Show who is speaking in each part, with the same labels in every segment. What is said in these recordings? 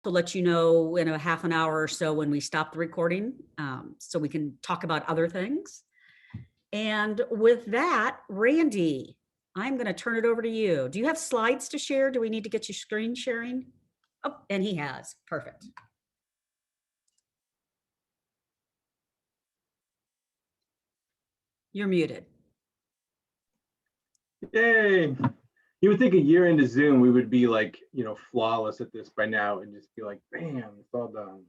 Speaker 1: let you know in a half an hour or so when we stop the recording, so we can talk about other things. And with that, Randy, I'm going to turn it over to you. Do you have slides to share? Do we need to get you screen sharing? Oh, and he has. Perfect. You're muted.
Speaker 2: Yay. You would think a year into Zoom, we would be like, flawless at this by now and just be like, bam, it's all done.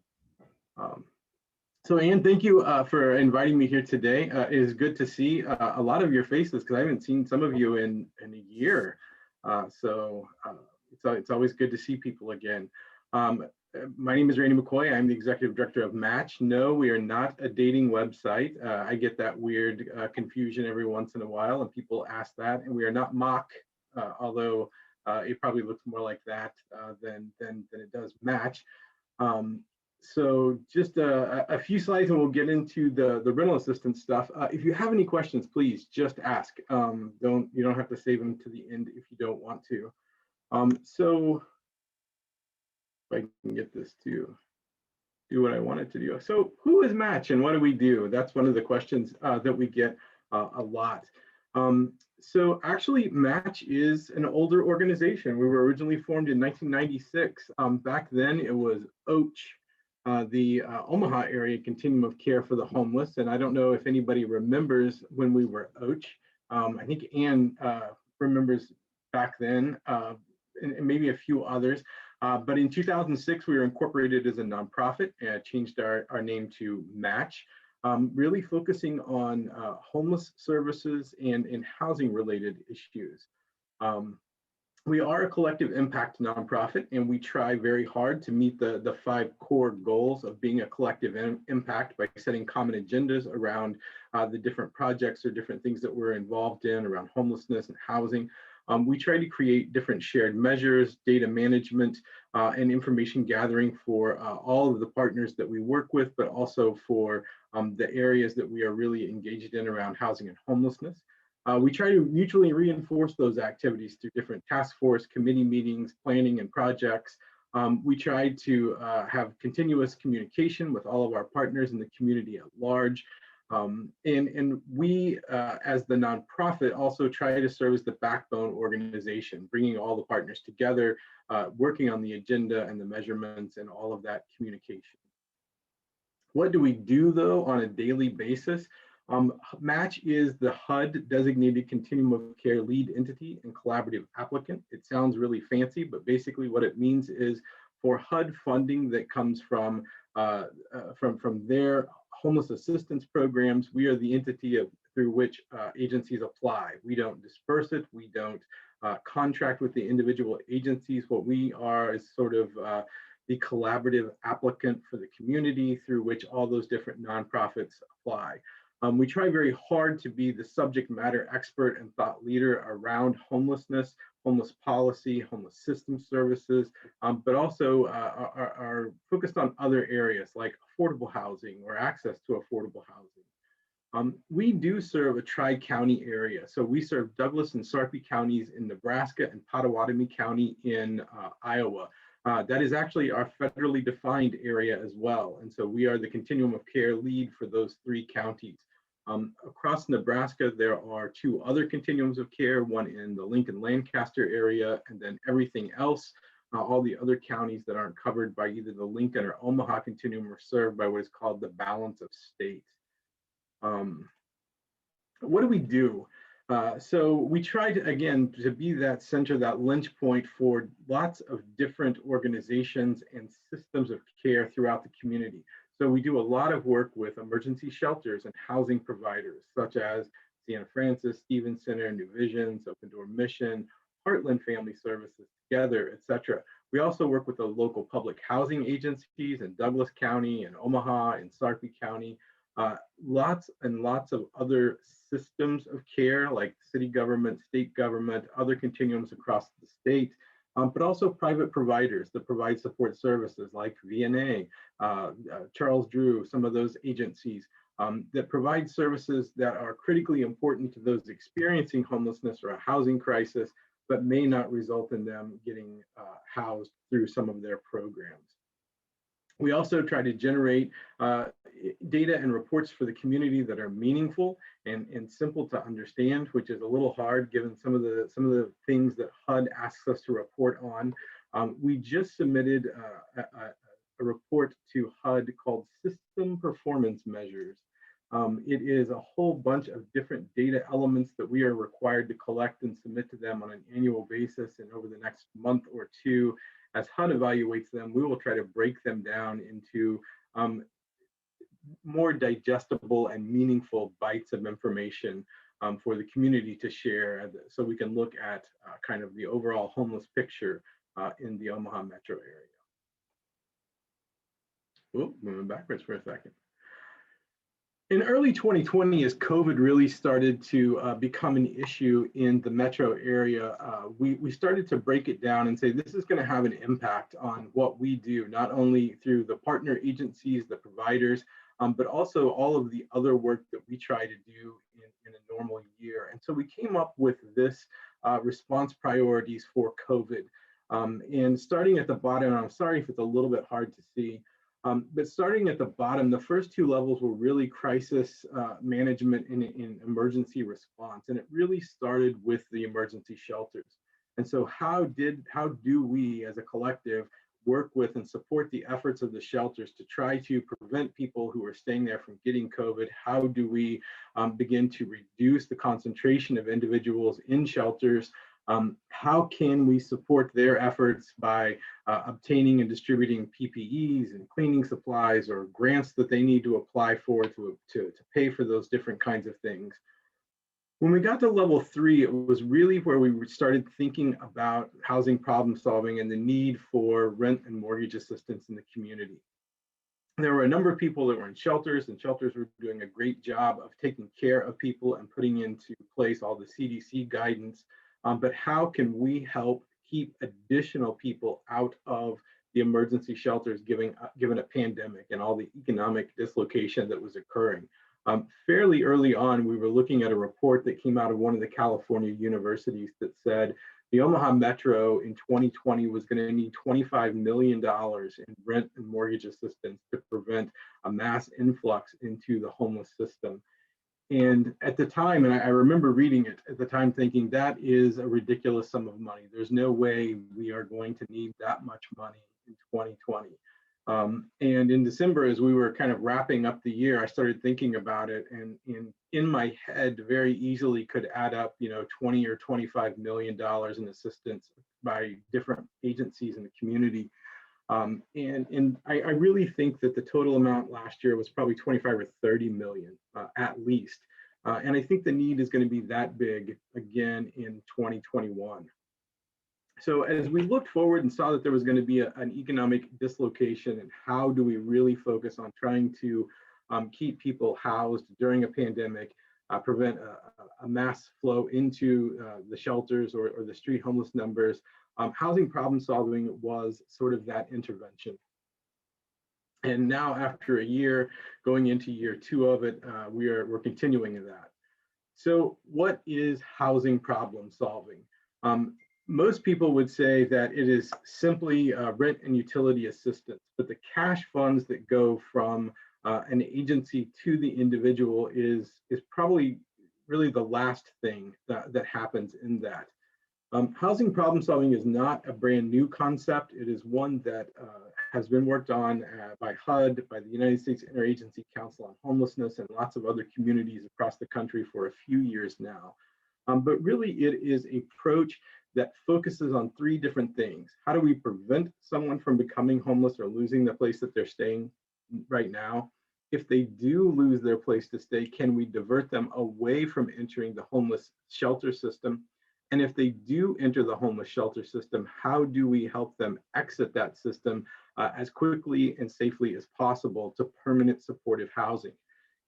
Speaker 2: So Anne, thank you for inviting me here today. It is good to see a lot of your faces because I haven't seen some of you in a year. So it's always good to see people again. My name is Randy McCoy. I'm the executive director of MACCH. No, we are not a dating website. I get that weird confusion every once in a while, and people ask that. And we are not MACCH, although it probably looks more like that than it does MACCH. So just a few slides and we'll get into the rental assistance stuff. If you have any questions, please just ask. You don't have to save them to the end if you don't want to. So if I can get this to do what I want it to do. So who is MACCH and what do we do? That's one of the questions that we get a lot. So actually MACCH is an older organization. We were originally formed in 1996. Back then it was OACH. The Omaha area continuum of care for the homeless. And I don't know if anybody remembers when we were OACH. I think Anne remembers back then, and maybe a few others. But in 2006, we were incorporated as a nonprofit and changed our name to MACCH, really focusing on homeless services and housing related issues. We are a collective impact nonprofit, and we try very hard to meet the 5 core goals of being a collective impact by setting common agendas around the different projects or different things that we're involved in around homelessness and housing. We try to create different shared measures, data management, and information gathering for all of the partners that we work with, but also for the areas that we are really engaged in around housing and homelessness. We try to mutually reinforce those activities through different task force, committee meetings, planning, and projects. We try to have continuous communication with all of our partners in the community at large. And we, as the nonprofit, also try to serve as the backbone organization, bringing all the partners together, working on the agenda and the measurements and all of that communication. What do we do, though, on a daily basis? MACCH is the HUD designated continuum of care lead entity and collaborative applicant. It sounds really fancy, but basically what it means is for HUD funding that comes from their homeless assistance programs, we are the entity through which agencies apply. We don't disperse it. We don't contract with the individual agencies. What we are is sort of the collaborative applicant for the community through which all those different nonprofits apply. We try very hard to be the subject matter expert and thought leader around homelessness, homeless policy, homeless system services, but also are focused on other areas like affordable housing or access to affordable housing. We do serve a tri-county area. So we serve Douglas and Sarpy counties in Nebraska and Potawatomi County in Iowa. That is actually our federally defined area as well. And so we are the continuum of care lead for those 3 counties. Across Nebraska, there are 2 other continuums of care, one in the Lincoln-Lancaster area, and then everything else, all the other counties that aren't covered by either the Lincoln or Omaha continuum are served by what is called the balance of state. What do we do? So we try to, again, to be that center, that lynch point for lots of different organizations and systems of care throughout the community. So we do a lot of work with emergency shelters and housing providers, such as Sienna Francis, Stevens Center, New Visions, Open Door Mission, Heartland Family Services, Together, etc. We also work with the local public housing agencies in Douglas County and Omaha and Sarpy County. Lots and lots of other systems of care like city government, state government, other continuums across the state. But also private providers that provide support services like VNA, Charles Drew, some of those agencies that provide services that are critically important to those experiencing homelessness or a housing crisis, but may not result in them getting housed through some of their programs. We also try to generate data and reports for the community that are meaningful and simple to understand, which is a little hard given some of the things that HUD asks us to report on. We just submitted a report to HUD called System Performance Measures. It is a whole bunch of different data elements that we are required to collect and submit to them on an annual basis. And over the next month or two, as HUD evaluates them, we will try to break them down into more digestible and meaningful bites of information for the community to share, so we can look at kind of the overall homeless picture in the Omaha metro area. Oh, moving backwards for a second. In early 2020, as COVID really started to become an issue in the metro area, we started to break it down and say this is going to have an impact on what we do, not only through the partner agencies, the providers, but also all of the other work that we try to do in a normal year. And so we came up with this response priorities for COVID. And starting at the bottom, and I'm sorry if it's a little bit hard to see, but starting at the bottom, the first two levels were really crisis management and emergency response. And it really started with the emergency shelters. And so how do we as a collective work with and support the efforts of the shelters to try to prevent people who are staying there from getting COVID? How do we begin to reduce the concentration of individuals in shelters? How can we support their efforts by obtaining and distributing PPEs and cleaning supplies or grants that they need to apply for to pay for those different kinds of things? When we got to level 3, it was really where we started thinking about housing problem solving and the need for rent and mortgage assistance in the community. There were a number of people that were in shelters, and shelters were doing a great job of taking care of people and putting into place all the CDC guidance. But how can we help keep additional people out of the emergency shelters given a pandemic and all the economic dislocation that was occurring? Fairly early on, we were looking at a report that came out of one of the California universities that said the Omaha Metro in 2020 was going to need $25 million in rent and mortgage assistance to prevent a mass influx into the homeless system. And at the time, and I remember reading it at the time thinking that is a ridiculous sum of money. There's no way we are going to need that much money in 2020. And in December, as we were kind of wrapping up the year, I started thinking about it, and in my head very easily could add up, $20 or $25 million in assistance by different agencies in the community. And I really think that the total amount last year was probably 25 or 30 million at least. And I think the need is going to be that big again in 2021. So as we looked forward and saw that there was going to be an economic dislocation, and how do we really focus on trying to keep people housed during a pandemic, prevent a mass flow into the shelters or the street homeless numbers, housing problem solving was sort of that intervention. And now after a year, going into year 2 of it, we're continuing in that. So what is housing problem solving? Most people would say that it is simply rent and utility assistance, but the cash funds that go from an agency to the individual is probably really the last thing that happens in that. Housing problem solving is not a brand new concept. It is one that has been worked on by HUD, by the United States Interagency Council on Homelessness, and lots of other communities across the country for a few years now. But really, it is an approach that focuses on 3 different things. How do we prevent someone from becoming homeless or losing the place that they're staying right now? If they do lose their place to stay, can we divert them away from entering the homeless shelter system? And if they do enter the homeless shelter system, how do we help them exit that system as quickly and safely as possible to permanent supportive housing?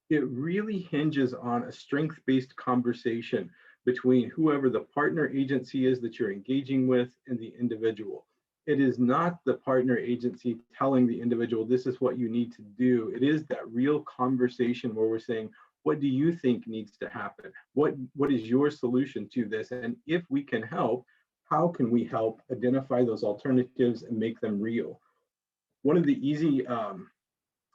Speaker 2: It really hinges on a strength-based conversation between whoever the partner agency is that you're engaging with and the individual. It is not the partner agency telling the individual, this is what you need to do. It is that real conversation where we're saying, what do you think needs to happen? What is your solution to this? And if we can help, how can we help identify those alternatives and make them real? One of the easy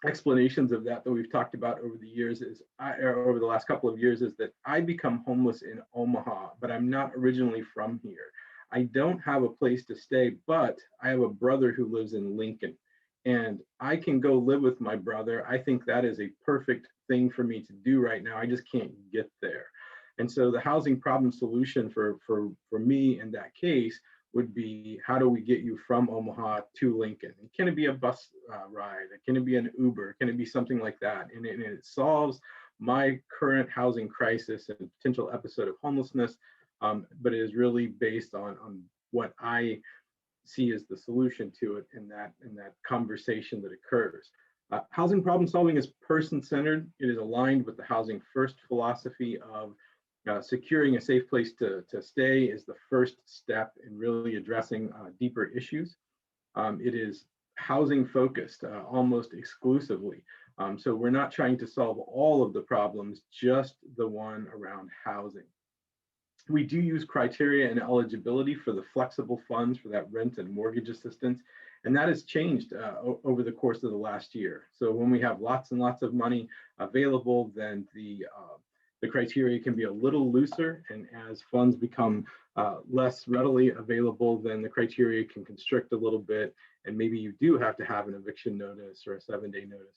Speaker 2: explanations of that we've talked about over the years is, or over the last couple of years, is that I become homeless in Omaha, but I'm not originally from here. I don't have a place to stay, but I have a brother who lives in Lincoln, and I can go live with my brother. I think that is a perfect thing for me to do right now. I just can't get there. And so the housing problem solution for me in that case would be, how do we get you from Omaha to Lincoln? And can it be a bus ride? Can it be an Uber? Can it be something like that? And it solves my current housing crisis and potential episode of homelessness, but it is really based on what I see as the solution to it in that conversation that occurs. Housing problem solving is person-centered. It is aligned with the housing first philosophy of securing a safe place to stay is the first step in really addressing deeper issues. It is housing focused almost exclusively. So we're not trying to solve all of the problems, just the one around housing. We do use criteria and eligibility for the flexible funds for that rent and mortgage assistance, and that has changed over the course of the last year. So when we have lots and lots of money available, then the criteria can be a little looser, and as funds become less readily available, then the criteria can constrict a little bit, and maybe you do have to have an eviction notice or a 7-day notice.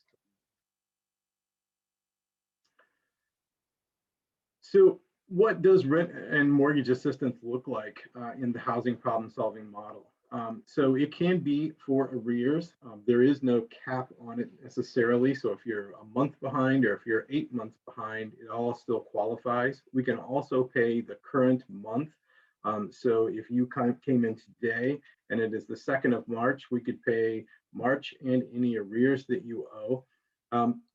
Speaker 2: So what does rent and mortgage assistance look like in the housing problem solving model? So it can be for arrears. There is no cap on it necessarily. So if you're a month behind or if you're 8 months behind, it all still qualifies. We can also pay the current month. So if you came in today and it is the 2nd of March, we could pay March and any arrears that you owe.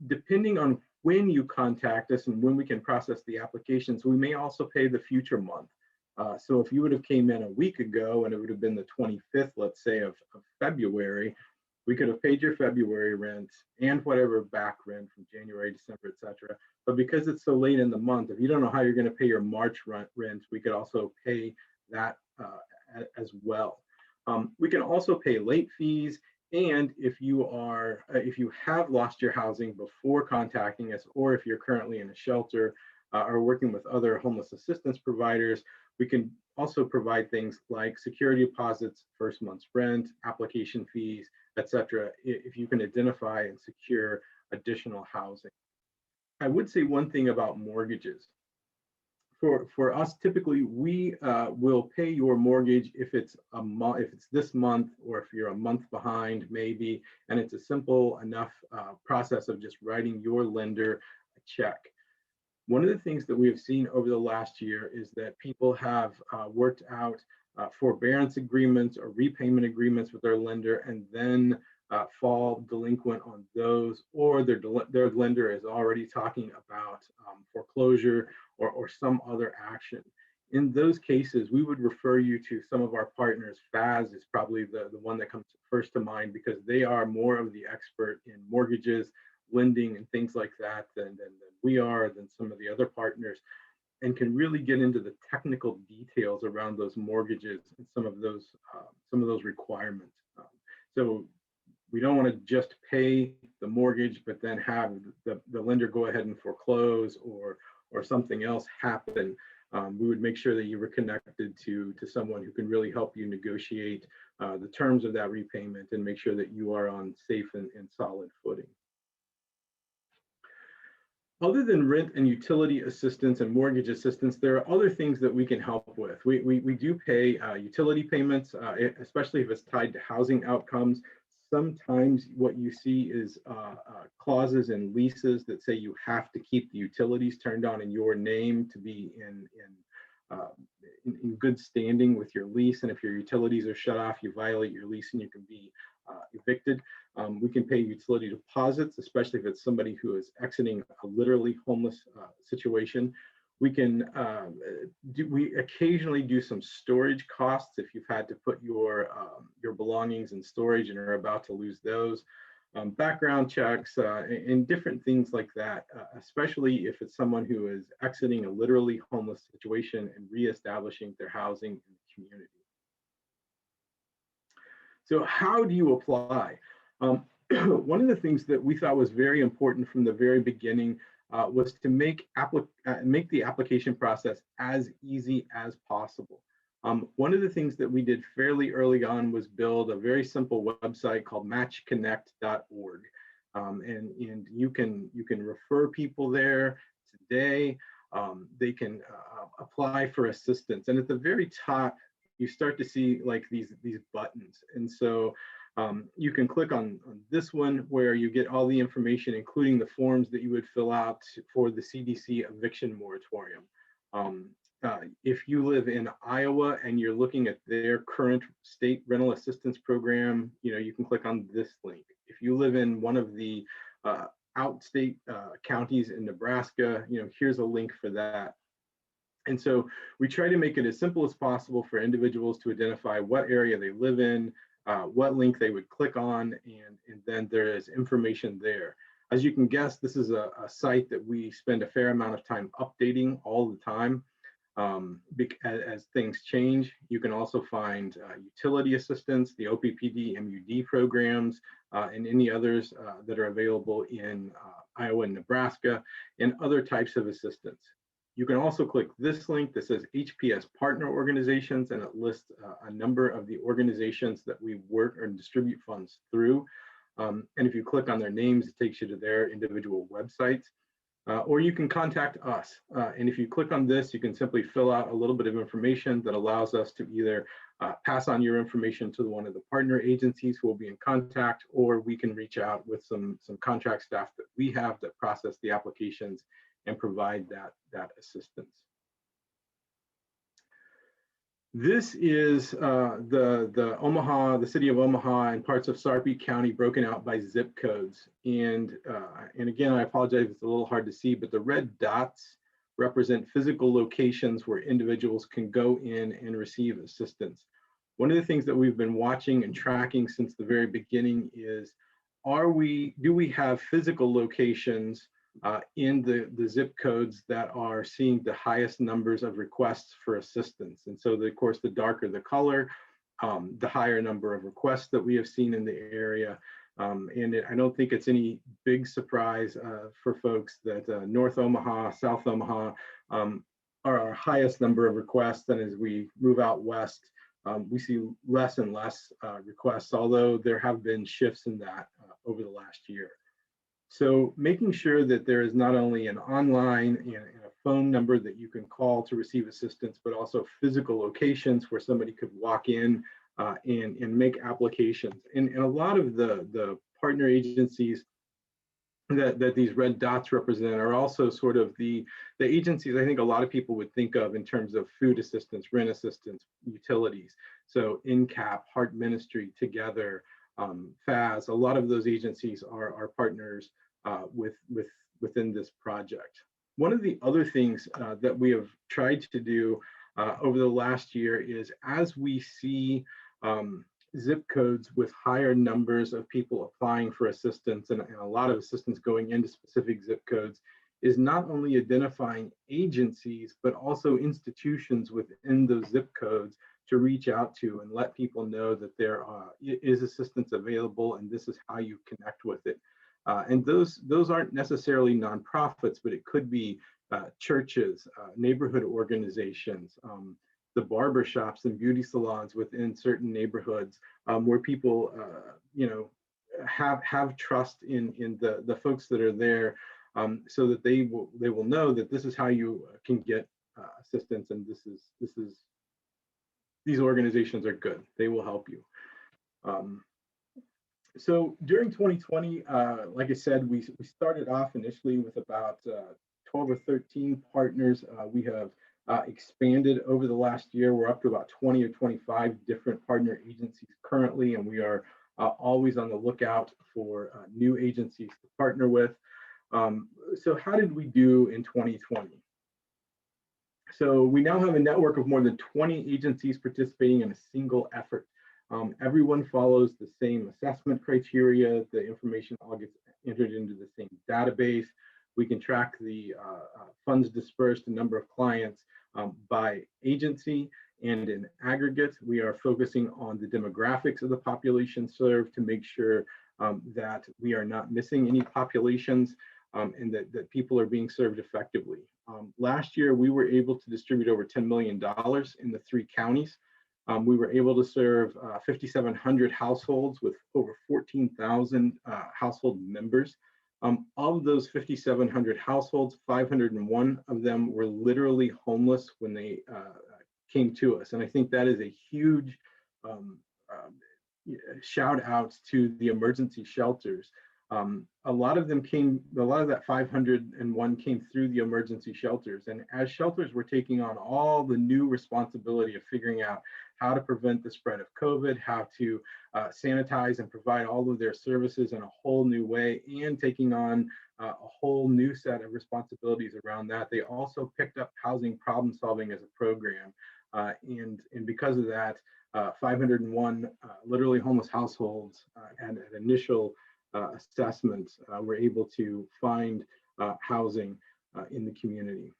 Speaker 2: Depending on when you contact us and when we can process the applications, we may also pay the future month. So if you would have came in a week ago and it would have been the 25th, let's say, of February, we could have paid your February rent and whatever back rent from January, December, etc. But because it's so late in the month, if you don't know how you're going to pay your March rent, we could also pay that as well. We can also pay late fees. And if you have lost your housing before contacting us, or if you're currently in a shelter or working with other homeless assistance providers, we can also provide things like security deposits, first month's rent, application fees, etc. if you can identify and secure additional housing. I would say one thing about mortgages. For us, typically we will pay your mortgage if it's this month, or if you're a month behind maybe, and it's a simple enough process of just writing your lender a check. One of the things that we have seen over the last year is that people have worked out forbearance agreements or repayment agreements with their lender, and then fall delinquent on those, or their lender is already talking about foreclosure or some other action. In those cases, we would refer you to some of our partners. FAS is probably the one that comes first to mind, because they are more of the expert in mortgages, lending, and things like that than we are, than some of the other partners, and can really get into the technical details around those mortgages and some of those requirements. So we don't want to just pay the mortgage, but then have the lender go ahead and foreclose or something else happen. We would make sure that you were connected to someone who can really help you negotiate the terms of that repayment and make sure that you are on safe and solid footing. Other than rent and utility assistance and mortgage assistance, there are other things that we can help with. We do pay utility payments, especially if it's tied to housing outcomes. Sometimes what you see is clauses in leases that say you have to keep the utilities turned on in your name to be in good standing with your lease. And if your utilities are shut off, you violate your lease and you can be evicted. We can pay utility deposits, especially if it's somebody who is exiting a literally homeless situation. We can we occasionally do some storage costs if you've had to put your belongings in storage and are about to lose those. Background checks and different things like that, especially if it's someone who is exiting a literally homeless situation and reestablishing their housing in the community. So how do you apply? One of the things that we thought was very important from the very beginning was to make the application process as easy as possible. One of the things that we did fairly early on was build a very simple website called matchconnect.org. And you can refer people there today. They can apply for assistance. And at the very top, you start to see like these buttons. And so you can click on this one where you get all the information, including the forms that you would fill out for the CDC eviction moratorium. If you live in Iowa and you're looking at their current state rental assistance program, you can click on this link. If you live in one of the outstate counties in Nebraska, here's a link for that. And so we try to make it as simple as possible for individuals to identify what area they live in, what link they would click on, and then there is information there. As you can guess, this is a site that we spend a fair amount of time updating all the time. As things change, you can also find utility assistance, the OPPD, MUD programs, and any others that are available in Iowa and Nebraska, and other types of assistance. You can also click this link that says HPS partner organizations, and it lists a number of the organizations that we work or distribute funds through. And if you click on their names, it takes you to their individual websites. Or you can contact us. And if you click on this, you can simply fill out a little bit of information that allows us to either pass on your information to one of the partner agencies who will be in contact, or we can reach out with some contract staff that we have that process the applications and provide that assistance. This is the city of Omaha and parts of Sarpy County broken out by zip codes. And again, I apologize, it's a little hard to see, but the red dots represent physical locations where individuals can go in and receive assistance. One of the things that we've been watching and tracking since the very beginning is, do we have physical locations in the zip codes that are seeing the highest numbers of requests for assistance? And so, of course, the darker the color, the higher number of requests that we have seen in the area. I don't think it's any big surprise for folks that North Omaha, South Omaha are our highest number of requests. And as we move out west, we see less and less requests, although there have been shifts in that over the last year. So making sure that there is not only an online and a phone number that you can call to receive assistance, but also physical locations where somebody could walk in and make applications. And a lot of the partner agencies that these red dots represent are also sort of the agencies I think a lot of people would think of in terms of food assistance, rent assistance, utilities. So INCAP, Heart Ministry, Together, FAS, a lot of those agencies are partners within this project. One of the other things that we have tried to do over the last year is, as we see zip codes with higher numbers of people applying for assistance and a lot of assistance going into specific zip codes, is not only identifying agencies, but also institutions within those zip codes to reach out to and let people know that there is assistance available and this is how you connect with it. And those aren't necessarily nonprofits, but it could be churches, neighborhood organizations, the barber shops and beauty salons within certain neighborhoods where people have trust in the folks that are there, so that they will know that this is how you can get assistance, and these organizations are good. They will help you. So during 2020, like I said, we started off initially with about 12 or 13 partners. We have expanded over the last year. We're up to about 20 or 25 different partner agencies currently, and we are always on the lookout for new agencies to partner with. So how did we do in 2020? So we now have a network of more than 20 agencies participating in a single effort. Everyone follows the same assessment criteria. The information all gets entered into the same database. We can track the funds dispersed, the number of clients by agency, and in aggregate. We are focusing on the demographics of the population served to make sure that we are not missing any populations, and that people are being served effectively. Last year, we were able to distribute over $10 million in the 3 counties. We were able to serve 5,700 households with over 14,000 household members. Of those 5,700 households, 501 of them were literally homeless when they came to us. And I think that is a huge shout out to the emergency shelters. A lot of that 501 came through the emergency shelters. And as shelters were taking on all the new responsibility of figuring out how to prevent the spread of COVID, how to sanitize and provide all of their services in a whole new way, and taking on a whole new set of responsibilities around that, they also picked up housing problem solving as a program. And because of that, 501 literally homeless households and an initial assessment were able to find housing in the community.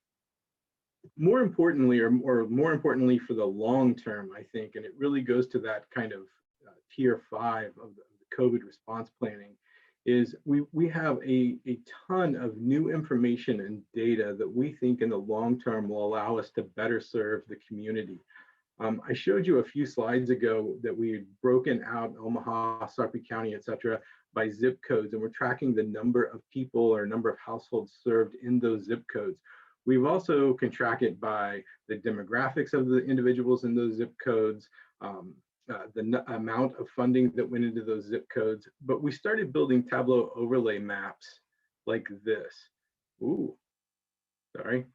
Speaker 2: More importantly, or more importantly for the long term, I think, and it really goes to that kind of tier 5 of the COVID response planning, is we have a ton of new information and data that we think in the long term will allow us to better serve the community. I showed you a few slides ago that we had broken out Omaha, Sarpy County, et cetera, by zip codes, and we're tracking the number of people or number of households served in those zip codes. We've also can track it by the demographics of the individuals in those zip codes, the amount of funding that went into those zip codes. But we started building Tableau overlay maps like this. Ooh, sorry.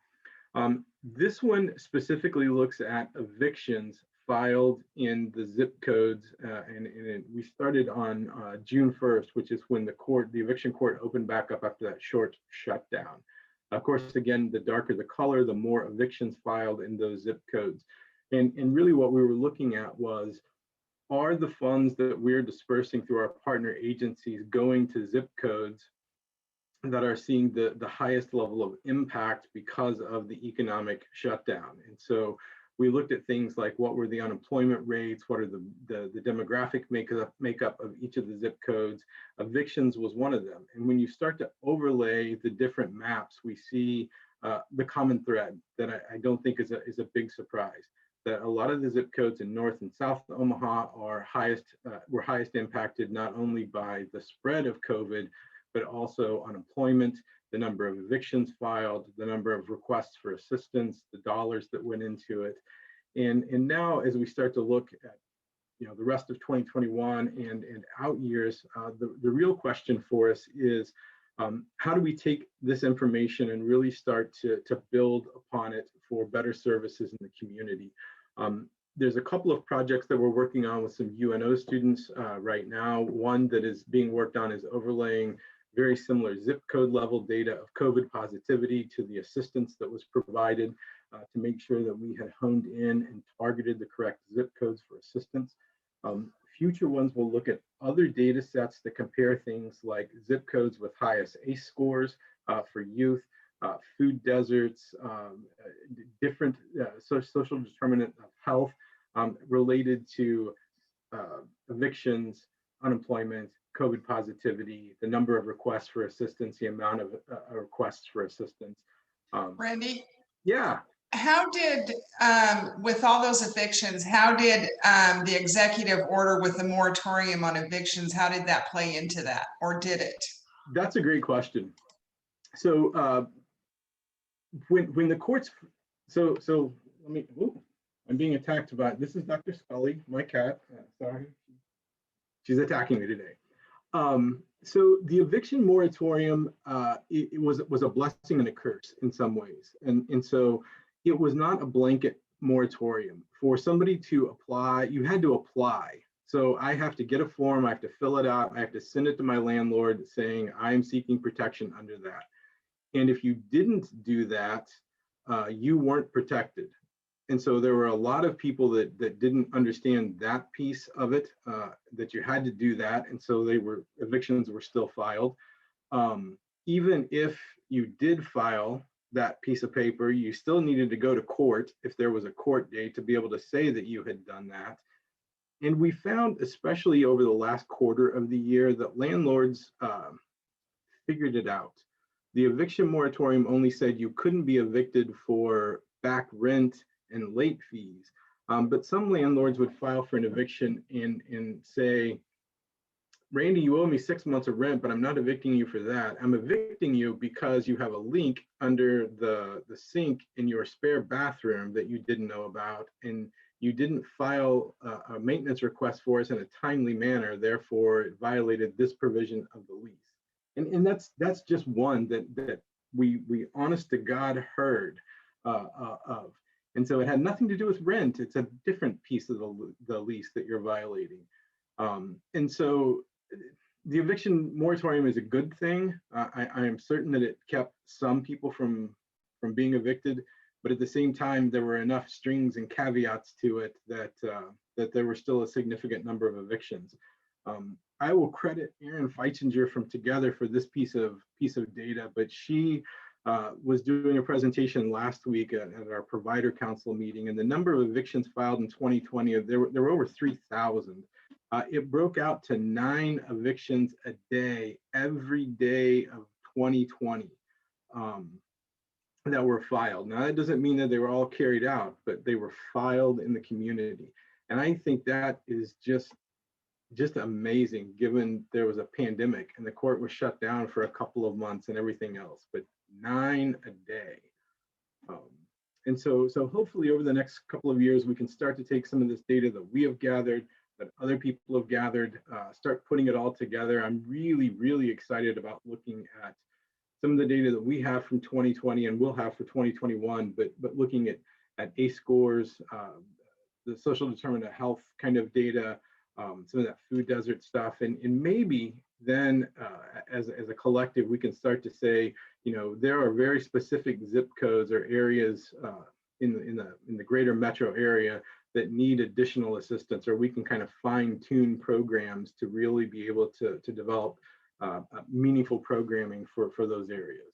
Speaker 2: This one specifically looks at evictions filed in the zip codes, and we started on June 1st, which is when the eviction court opened back up after that short shutdown. Of course, again, the darker the color, the more evictions filed in those zip codes. And really what we were looking at was, are the funds that we're dispersing through our partner agencies going to zip codes that are seeing the highest level of impact because of the economic shutdown? And so we looked at things like, what were the unemployment rates, what are the demographic makeup of each of the zip codes. Evictions was one of them. And when you start to overlay the different maps, we see the common thread that I don't think is a big surprise, that a lot of the zip codes in North and South Omaha were highest impacted, not only by the spread of COVID, but also unemployment, the number of evictions filed, the number of requests for assistance, the dollars that went into it. And now as we start to look at the rest of 2021 and out years, the real question for us is, how do we take this information and really start to build upon it for better services in the community? There's a couple of projects that we're working on with some UNO students right now. One that is being worked on is overlaying very similar zip code level data of COVID positivity to the assistance that was provided to make sure that we had honed in and targeted the correct zip codes for assistance. Future ones will look at other data sets that compare things like zip codes with highest ACE scores for youth, food deserts, different social determinant of health related to evictions, unemployment, COVID positivity, the number of requests for assistance, the amount of requests for assistance.
Speaker 3: Randy?
Speaker 2: Yeah.
Speaker 3: How did, with all those evictions, how did the executive order with the moratorium on evictions, how did that play into that, or did it?
Speaker 2: That's a great question. So when the courts, so let me, I'm being attacked by, this is Dr. Scully, my cat, sorry. She's attacking me today. So the eviction moratorium, it was a blessing and a curse in some ways. And so it was not a blanket moratorium. For somebody to apply, you had to apply. So I have to get a form, I have to fill it out, I have to send it to my landlord saying I'm seeking protection under that. And if you didn't do that, you weren't protected. And so there were a lot of people that didn't understand that piece of it, that you had to do that. And so evictions were still filed. Even if you did file that piece of paper, you still needed to go to court if there was a court date to be able to say that you had done that. And we found, especially over the last quarter of the year, that landlords figured it out. The eviction moratorium only said you couldn't be evicted for back rent and late fees. But some landlords would file for an eviction and say, Randy, you owe me 6 months of rent, but I'm not evicting you for that. I'm evicting you because you have a leak under the sink in your spare bathroom that you didn't know about, and you didn't file a maintenance request for us in a timely manner. Therefore, it violated this provision of the lease. And that's just one that we honest to God heard of. And so it had nothing to do with rent. It's a different piece of the lease that you're violating. And so the eviction moratorium is a good thing. I am certain that it kept some people from being evicted, but at the same time, there were enough strings and caveats to it that there were still a significant number of evictions. I will credit Erin Feitzinger from Together for this piece of data, but she was doing a presentation last week at our provider council meeting, and the number of evictions filed in 2020, there were over 3,000. It broke out to 9 evictions a day, every day of 2020 that were filed. Now, that doesn't mean that they were all carried out, but they were filed in the community. And I think that is just amazing, given there was a pandemic and the court was shut down for a couple of months and everything else, but 9 a day. And so hopefully over the next couple of years, we can start to take some of this data that we have gathered, that other people have gathered, start putting it all together. I'm really, really excited about looking at some of the data that we have from 2020 and we'll have for 2021, but looking at ACE scores, the social determinant of health kind of data, some of that food desert stuff, and maybe then as a collective, we can start to say, there are very specific zip codes or areas in the greater metro area that need additional assistance, or we can kind of fine tune programs to really be able to develop meaningful programming for those areas.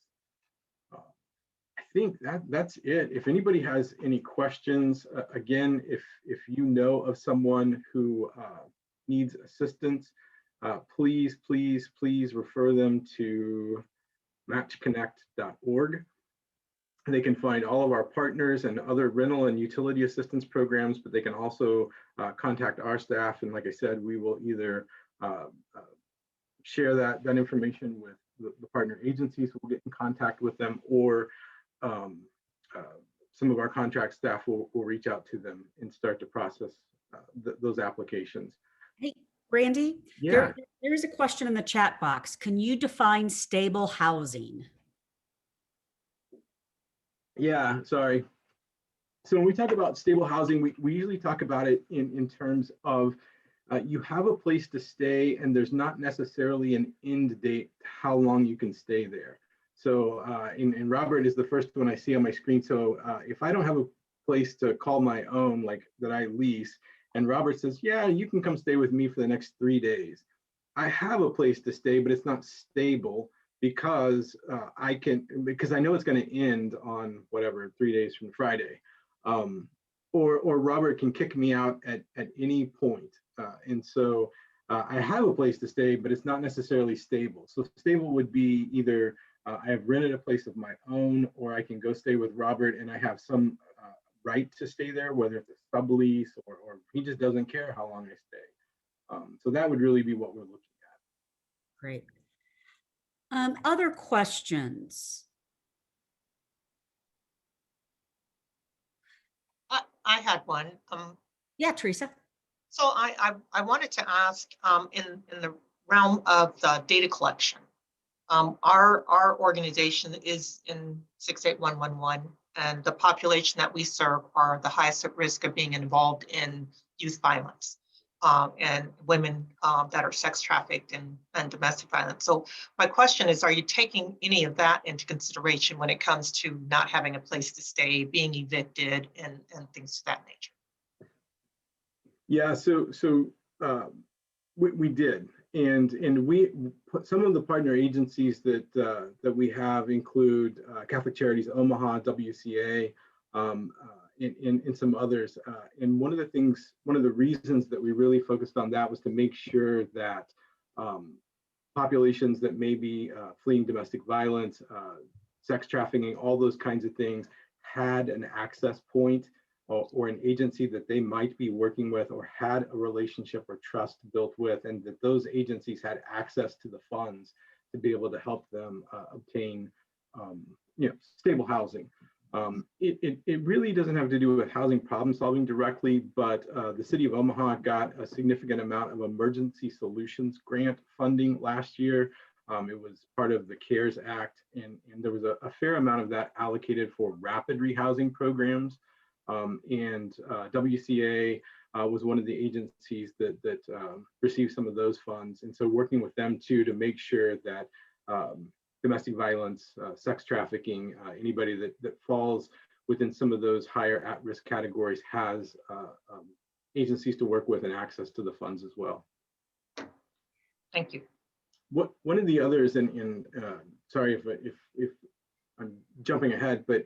Speaker 2: I think that's it. If anybody has any questions, again, if you know of someone who needs assistance, please refer them to matchconnect.org. They can find all of our partners and other rental and utility assistance programs, but they can also contact our staff. And like I said, we will either share that information with the partner agencies who will get in contact with them, or some of our contract staff will reach out to them and start to process those applications.
Speaker 1: Hey, Randy,
Speaker 2: Yeah.
Speaker 1: there's a question in the chat box. Can you define stable housing?
Speaker 2: Yeah, sorry. So when we talk about stable housing, we usually talk about it in terms of you have a place to stay and there's not necessarily an end date how long you can stay there. So and Robert is the first one I see on my screen. So if I don't have a place to call my own, like that I lease, and Robert says, yeah, you can come stay with me for the next 3 days, I have a place to stay, but it's not stable because because I know it's going to end on whatever 3 days from Friday, or Robert can kick me out at any point, and so I have a place to stay, but it's not necessarily stable. So stable would be either I have rented a place of my own, or I can go stay with Robert and I have some right to stay there, whether it's a sublease or he just doesn't care how long I stay. So that would really be what we're looking at.
Speaker 1: Great. Other questions?
Speaker 4: I had one.
Speaker 1: Yeah, Teresa.
Speaker 4: So I wanted to ask in the realm of the data collection. Our organization is in 68111, and the population that we serve are the highest at risk of being involved in youth violence and women that are sex trafficked and domestic violence. So my question is, are you taking any of that into consideration when it comes to not having a place to stay, being evicted, and things of that nature?
Speaker 2: Yeah, so we did, and we put some of the partner agencies that we have include Catholic Charities Omaha, WCA, and some others. And one of the reasons that we really focused on that was to make sure that populations that may be fleeing domestic violence, sex trafficking, all those kinds of things, had an access point or an agency that they might be working with or had a relationship or trust built with, and that those agencies had access to the funds to be able to help them obtain stable housing. It really doesn't have to do with housing problem solving directly, but the city of Omaha got a significant amount of emergency solutions grant funding last year. It was part of the CARES Act, and there was a fair amount of that allocated for rapid rehousing programs. And WCA was one of the agencies that received some of those funds. And so working with them too to make sure that domestic violence, sex trafficking, anybody that falls within some of those higher at-risk categories has agencies to work with and access to the funds as well.
Speaker 4: Thank you.
Speaker 2: One of the others, and sorry if I'm jumping ahead, but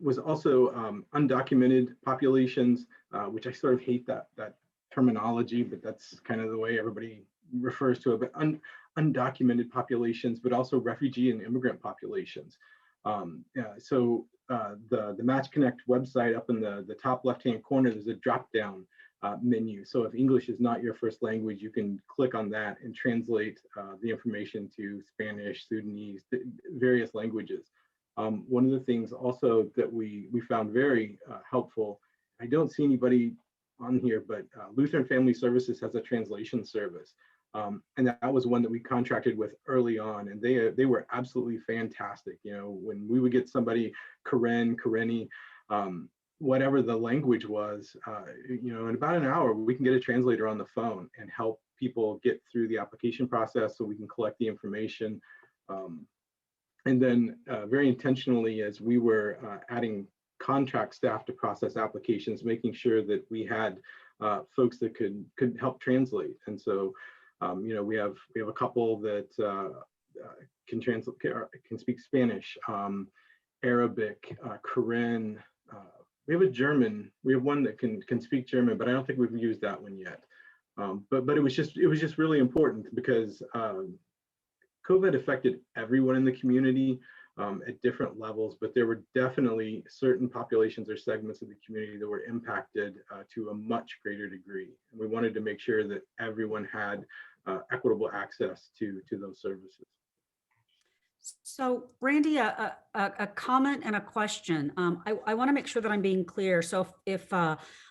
Speaker 2: was also undocumented populations, which I sort of hate that terminology, but that's kind of the way everybody refers to it. But undocumented populations, but also refugee and immigrant populations. So the MACCH Connect website, up in the top left-hand corner, there's a drop-down menu. So if English is not your first language, you can click on that and translate the information to Spanish, Sudanese, various languages. One of the things also that we found very helpful, I don't see anybody on here, but Lutheran Family Services has a translation service. And that was one that we contracted with early on, and they were absolutely fantastic. When we would get somebody, Kareni, whatever the language was, in about an hour, we can get a translator on the phone and help people get through the application process so we can collect the information. And then very intentionally, as we were adding contract staff to process applications, making sure that we had folks that could help translate. And so we have a couple that can translate, can speak Spanish, Arabic, Korean. We have a German. We have one that can speak German, but I don't think we've used that one yet. But it was just really important because COVID affected everyone in the community at different levels, but there were definitely certain populations or segments of the community that were impacted to a much greater degree. And we wanted to make sure that everyone had equitable access to those services.
Speaker 1: So Randy, a comment and a question. I want to make sure that I'm being clear. So if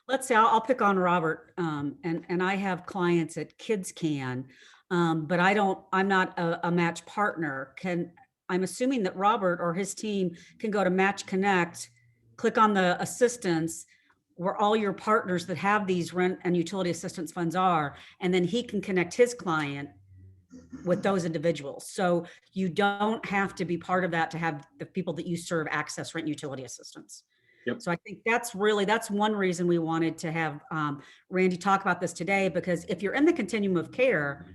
Speaker 1: let's say I'll pick on Robert, and I have clients at Kids Can, but I'm not a MACCH partner. I'm assuming that Robert or his team can go to MACCH Connect, click on the assistance where all your partners that have these rent and utility assistance funds are, and then he can connect his client with those individuals. So you don't have to be part of that to have the people that you serve access rent and utility assistance.
Speaker 2: Yep.
Speaker 1: So I think that's one reason we wanted to have Randy talk about this today, because if you're in the continuum of care,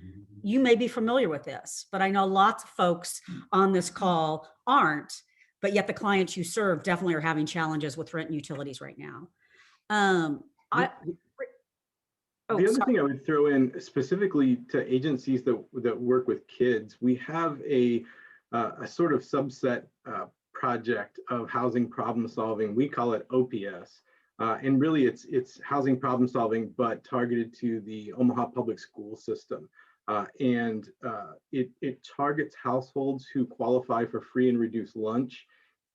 Speaker 1: you may be familiar with this, but I know lots of folks on this call aren't, but yet the clients you serve definitely are having challenges with rent and utilities right now.
Speaker 2: The other thing I would throw in specifically to agencies that work with kids, we have a sort of subset project of housing problem solving. We call it OPS. And really it's housing problem solving, but targeted to the Omaha public school system. And it targets households who qualify for free and reduced lunch.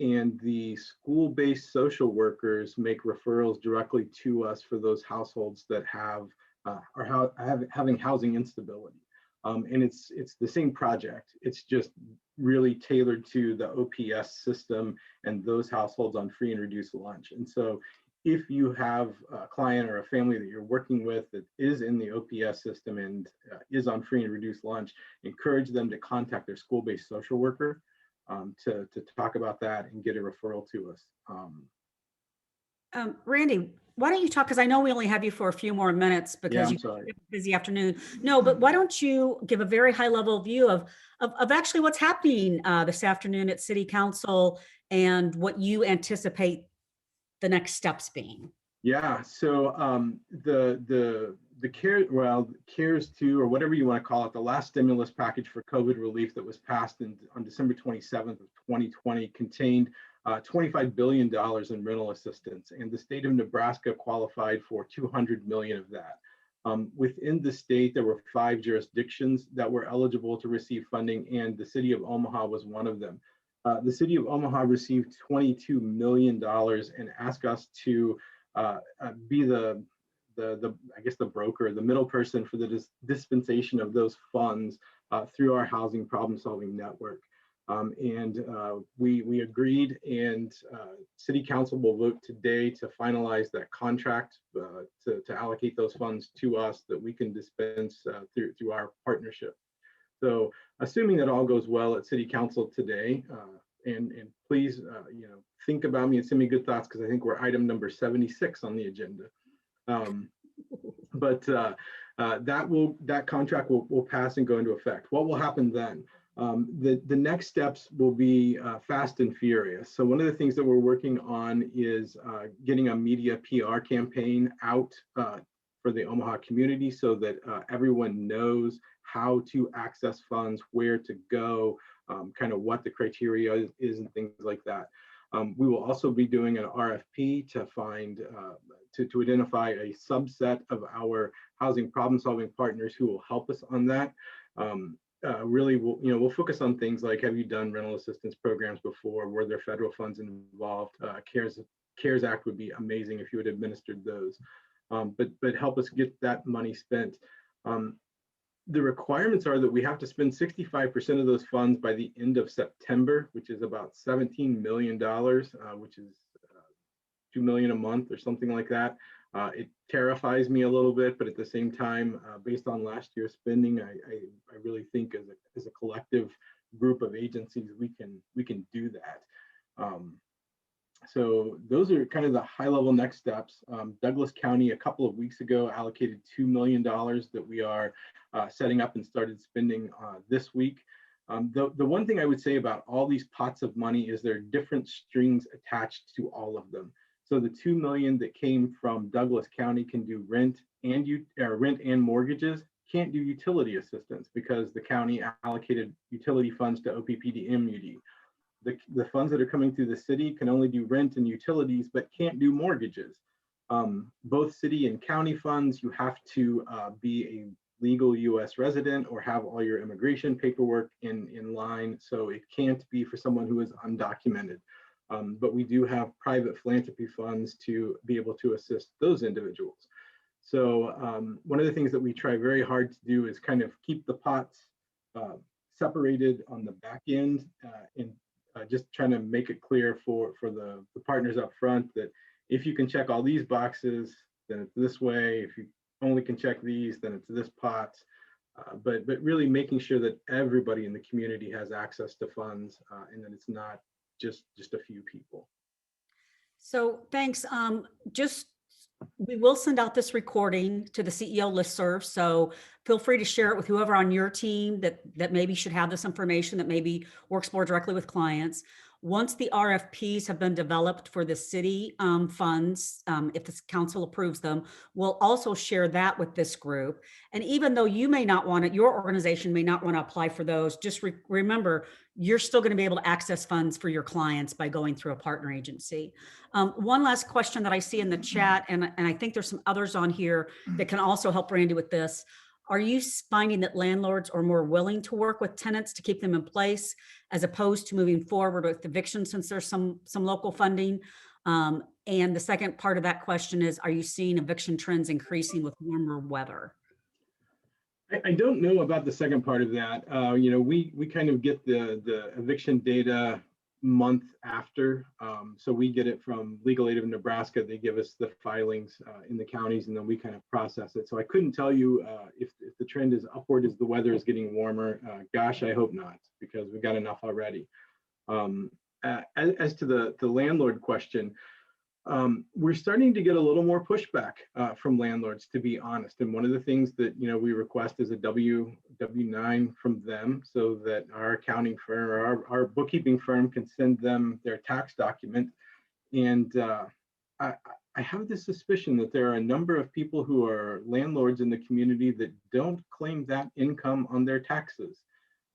Speaker 2: And the school-based social workers make referrals directly to us for those households that are having housing instability. And it's the same project. It's just really tailored to the OPS system and those households on free and reduced lunch. And so if you have a client or a family that you're working with that is in the OPS system and is on free and reduced lunch, encourage them to contact their school-based social worker to talk about that and get a referral to us.
Speaker 1: Randy, why don't you talk, because I know we only have you for a few more minutes because you have a busy afternoon. No, but why don't you give a very high level view of actually what's happening this afternoon at City Council and what you anticipate the next steps being?
Speaker 2: Yeah, so the CARES 2, or whatever you want to call it, the last stimulus package for COVID relief that was passed on December 27th of 2020 contained $25 billion in rental assistance, and the state of Nebraska qualified for $200 million of that. Within the state, there were 5 jurisdictions that were eligible to receive funding, and the city of Omaha was one of them. The city of Omaha received $22 million and asked us to be I guess the broker, the middle person for the dispensation of those funds through our housing problem solving network. We agreed, and City Council will vote today to finalize that contract to allocate those funds to us that we can dispense through our partnership. So assuming that all goes well at City Council today, and please think about me and send me good thoughts, because I think we're item number 76 on the agenda. That contract will pass and go into effect. What will happen then? The next steps will be fast and furious. So one of the things that we're working on is getting a media PR campaign out for the Omaha community, so that everyone knows how to access funds, where to go, kind of what the criteria is and things like that. We will also be doing an RFP to find, to identify a subset of our housing problem solving partners who will help us on that. Really, we'll focus on things like, have you done rental assistance programs before? Were there federal funds involved? CARES Act would be amazing if you had administered those, but help us get that money spent. The requirements are that we have to spend 65% of those funds by the end of September, which is about $17 million, which is $2 million a month or something like that. It terrifies me a little bit, but at the same time, based on last year's spending, I really think as a collective group of agencies, we can do that. So those are kind of the high level next steps. Douglas County a couple of weeks ago allocated $2 million that we are setting up and started spending this week. The one thing I would say about all these pots of money is there are different strings attached to all of them. So the $2 million that came from Douglas County can do rent and mortgages, can't do utility assistance because the county allocated utility funds to OPPD MUD. The funds that are coming through the city can only do rent and utilities, but can't do mortgages. Both city and county funds, you have to be a legal US resident or have all your immigration paperwork in line. So it can't be for someone who is undocumented. But we do have private philanthropy funds to be able to assist those individuals. So one of the things that we try very hard to do is kind of keep the pots separated on the back end, and just trying to make it clear for the partners up front that if you can check all these boxes, then it's this way. If you only can check these, then it's this pot. But really making sure that everybody in the community has access to funds, and that it's not just a few people.
Speaker 1: So thanks. We will send out this recording to the CEO listserv. So feel free to share it with whoever on your team that maybe should have this information, that maybe works more directly with clients. Once the RFPs have been developed for the city funds, if the council approves them, we'll also share that with this group. And even though you may not want it, your organization may not want to apply for those, just remember, you're still going to be able to access funds for your clients by going through a partner agency. One last question that I see in the chat, and I think there's some others on here that can also help Randy with this. Are you finding that landlords are more willing to work with tenants to keep them in place as opposed to moving forward with eviction since there's some local funding? And the second part of that question is, are you seeing eviction trends increasing with warmer weather?
Speaker 2: I don't know about the second part of that. We kind of get the eviction data month after. So we get it from Legal Aid of Nebraska. They give us the filings in the counties, and then we kind of process it. So I couldn't tell you if the trend is upward as the weather is getting warmer. Gosh, I hope not, because we've got enough already. As to the landlord question, we're starting to get a little more pushback from landlords, to be honest. And one of the things that we request is a W-9 from them, so that our accounting firm or our bookkeeping firm can send them their tax document. And I have this suspicion that there are a number of people who are landlords in the community that don't claim that income on their taxes.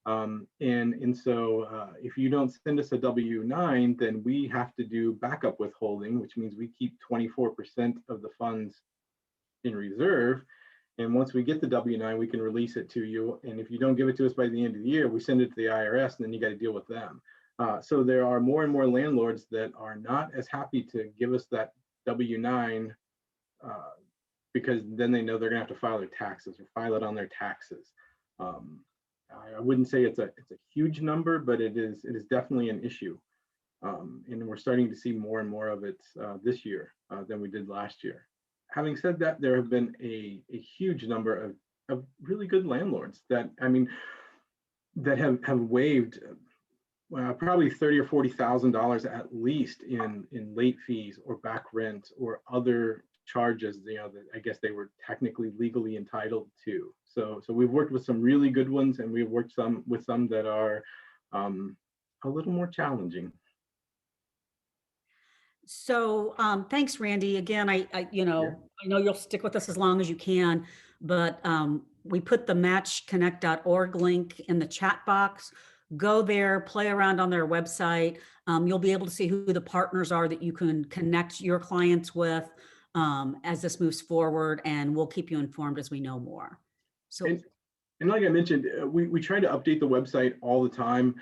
Speaker 2: And so if you don't send us a W-9, then we have to do backup withholding, which means we keep 24% of the funds in reserve. And once we get the W-9, we can release it to you. And if you don't give it to us by the end of the year, we send it to the IRS, and then you got to deal with them. So there are more and more landlords that are not as happy to give us that W-9 because then they know they're gonna have to file their taxes or file it on their taxes. I wouldn't say it's a huge number, but it is definitely an issue. And we're starting to see more and more of it this year than we did last year. Having said that, there have been a huge number of really good landlords that, I mean, that have waived probably $30,000 or $40,000 at least in late fees or back rent or other charges, you know, that I guess they were technically legally entitled to. So we've worked with some really good ones, and we've worked with some that are a little more challenging.
Speaker 1: So thanks, Randy. Again, I
Speaker 2: Sure.
Speaker 1: I know you'll stick with us as long as you can, but we put the matchconnect.org link in the chat box. Go there, play around on their website. You'll be able to see who the partners are that you can connect your clients with as this moves forward, and we'll keep you informed as we know more. So.
Speaker 2: And like I mentioned, we try to update the website all the time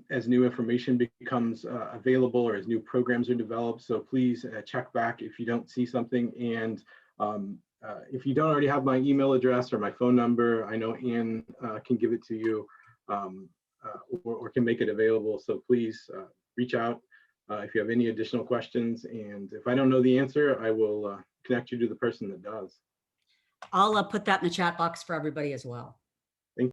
Speaker 2: as new information becomes available or as new programs are developed. So please check back if you don't see something. And if you don't already have my email address or my phone number, I know Ann can give it to you or can make it available. So please reach out if you have any additional questions. And if I don't know the answer, I will connect you to the person that does.
Speaker 1: I'll put that in the chat box for everybody as well.